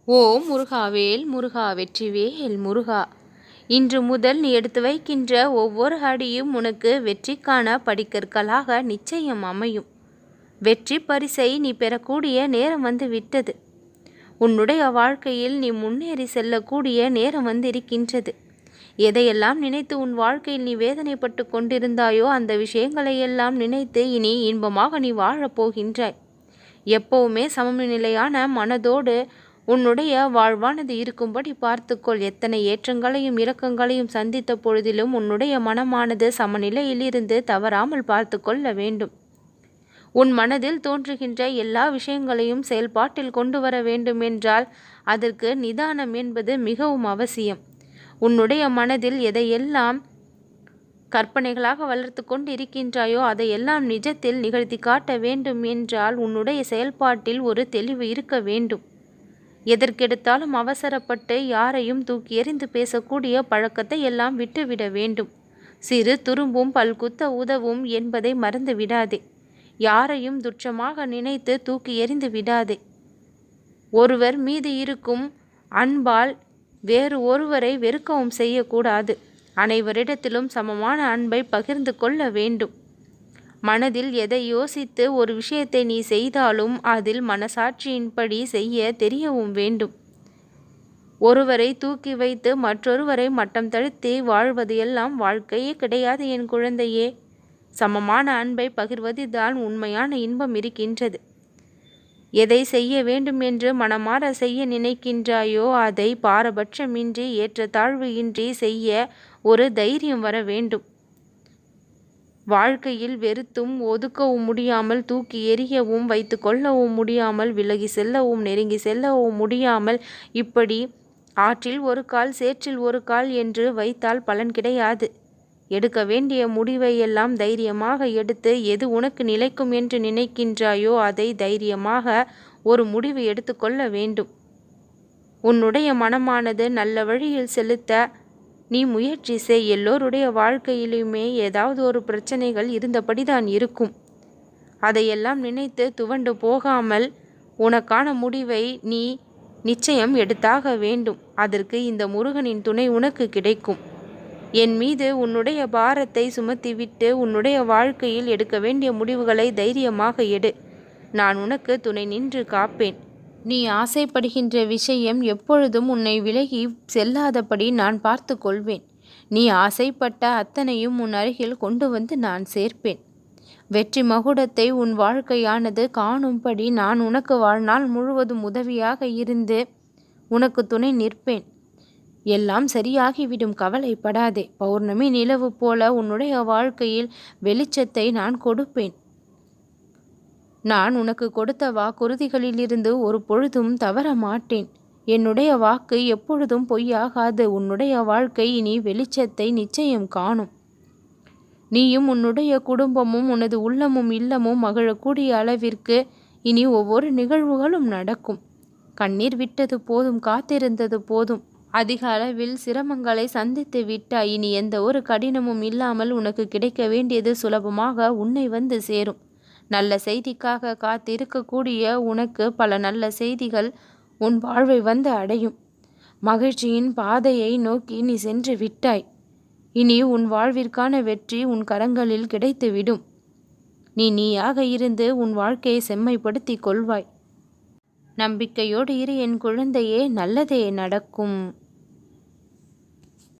ஓ முருகாவேல் முருகா வெற்றிவேல் முருகா. இன்று முதல் நீ எடுத்து வைக்கின்ற ஒவ்வொரு அடியும் உனக்கு வெற்றிக்கான படிக்கற்களாக நிச்சயம் அமையும். வெற்றி பரிசை நீ பெறக்கூடிய நேரம் வந்து விட்டது. உன்னுடைய வாழ்க்கையில் நீ முன்னேறி செல்லக்கூடிய நேரம் வந்திருக்கின்றது. எதையெல்லாம் நினைத்து உன் வாழ்க்கையில் நீ வேதனைப்பட்டு கொண்டிருந்தாயோ அந்த விஷயங்களையெல்லாம் நினைத்து இனி இன்பமாக நீ வாழப்போகின்றாய். எப்பவுமே சமநிலையான மனதோடு உன்னுடைய வாழ்வானது இருக்கும்படி பார்த்துக்கொள். எத்தனை ஏற்றங்களையும் இறக்கங்களையும் சந்தித்த பொழுதிலும் உன்னுடைய மனமானது சமநிலையிலிருந்து தவறாமல் பார்த்து கொள்ள வேண்டும். உன் மனதில் தோன்றுகின்ற எல்லா விஷயங்களையும் செயல்பாட்டில் கொண்டு வர வேண்டும் என்றால் அதற்கு நிதானம் என்பது மிகவும் அவசியம். உன்னுடைய மனதில் எதையெல்லாம் கற்பனைகளாக வளர்த்து கொண்டு இருக்கின்றாயோ அதையெல்லாம் நிஜத்தில் நிகழ்த்தி காட்ட வேண்டும் என்றால் உன்னுடைய செயல்பாட்டில் ஒரு தெளிவு இருக்க வேண்டும். எதற்கெடுத்தாலும் அவசரப்பட்டு யாரையும் தூக்கி எறிந்து பேசக்கூடிய பழக்கத்தை எல்லாம் விட்டுவிட வேண்டும். சிறு துரும்பும் பல்குத்த உதவும் என்பதை மறந்து விடாதே. யாரையும் துச்சமாக நினைத்து தூக்கி எறிந்து விடாதே. ஒருவர் மீது இருக்கும் அன்பால் வேறு ஒருவரை வெறுக்கவும் செய்யக்கூடாது. அனைவரிடத்திலும் சமமான அன்பை பகிர்ந்து கொள்ள வேண்டும். மனதில் எதை யோசித்து ஒரு விஷயத்தை நீ செய்தாலும் அதில் மனசாட்சியின்படி செய்ய தெரியவும் வேண்டும். ஒருவரை தூக்கி வைத்து மற்றொருவரை மட்டம் தழுத்தி வாழ்வது எல்லாம் வாழ்க்கையே கிடையாது என் குழந்தையே. சமமான அன்பை பகிர்வதில்தான் உண்மையான இன்பம் இருக்கின்றது. எதை செய்ய வேண்டும் என்று மனமாற செய்ய நினைக்கின்றாயோ அதை பாரபட்சமின்றி ஏற்றத்தாழ்வு இன்றி செய்ய ஒரு தைரியம் வர வேண்டும். வாழ்க்கையில் வெறுத்தும் ஒதுக்கவும் முடியாமல் தூக்கி எறியவும் வைத்து கொள்ளவும் முடியாமல் விலகி செல்லவும் நெருங்கி செல்லவும் முடியாமல் இப்படி ஆற்றில் ஒரு கால் சேற்றில் ஒரு கால் என்று வைத்தால் பலன் கிடையாது. எடுக்க வேண்டிய முடிவை எல்லாம் தைரியமாக எடுத்து எது உனக்கு நிலைக்கும் என்று நினைக்கின்றாயோ அதை தைரியமாக ஒரு முடிவு எடுத்துக்கொள்ள வேண்டும். உன்னுடைய மனமானது நல்ல வழியில் செலுத்த நீ முயற்சி செய். எல்லோருடைய வாழ்க்கையிலுமே ஏதாவது ஒரு பிரச்சனைகள் இருந்தபடிதான் இருக்கும். அதையெல்லாம் நினைத்து துவண்டு போகாமல் உனக்கான முடிவை நீ நிச்சயம் எடுத்தாக வேண்டும். அதற்கு இந்த முருகனின் துணை உனக்கு கிடைக்கும். என் மீது உன்னுடைய பாரத்தை சுமத்திவிட்டு உன்னுடைய வாழ்க்கையில் எடுக்க வேண்டிய முடிவுகளை தைரியமாக எடு. நான் உனக்கு துணை நின்று காப்பேன். நீ ஆசைப்படுகின்ற விஷயம் எப்பொழுதும் உன்னை விலகி செல்லாதபடி நான் பார்த்து கொள்வேன். நீ ஆசைப்பட்ட அத்தனையும் உன் அருகில் கொண்டு வந்து நான் சேர்ப்பேன். வெற்றி மகுடத்தை உன் வாழ்க்கையானது காணும்படி நான் உனக்கு வாழ்நாள் முழுவதும் உதவியாக இருந்து உனக்கு துணை நிற்பேன். எல்லாம் சரியாகிவிடும், கவலைப்படாதே. பௌர்ணமி நிலவு போல உன்னுடைய வாழ்க்கையில் வெளிச்சத்தை நான் கொடுப்பேன். நான் உனக்கு கொடுத்த வாக்குறுதிகளிலிருந்து ஒரு பொழுதும் தவற மாட்டேன். என்னுடைய வாக்கு எப்பொழுதும் பொய்யாகாது. உன்னுடைய வாழ்க்கை இனி வெளிச்சத்தை நிச்சயம் காணும். நீயும் உன்னுடைய குடும்பமும் உனது உள்ளமும் இல்லமும் மகிழக்கூடிய அளவிற்கு இனி ஒவ்வொரு நிகழ்வுகளும் நடக்கும். கண்ணீர் விட்டது போதும், காத்திருந்தது போதும். அதிக அளவில் சிரமங்களை சந்தித்து விட்டாய். இனி எந்த ஒரு கடினமும் இல்லாமல் உனக்கு கிடைக்க வேண்டியது சுலபமாக உன்னை வந்து சேரும். நல்ல செய்திக்காக காத்திருக்கக்கூடிய உனக்கு பல நல்ல செய்திகள் உன் வாழ்வை வந்து அடையும். மகிழ்ச்சியின் பாதையை நோக்கி நீ சென்று விட்டாய். இனி உன் வாழ்விற்கான வெற்றி உன் கரங்களில் கிடைத்துவிடும். நீயாக இருந்து உன் வாழ்க்கையை செம்மைப்படுத்தி கொள்வாய். நம்பிக்கையோடு இரு என் குழந்தையே, நல்லதே நடக்கும்.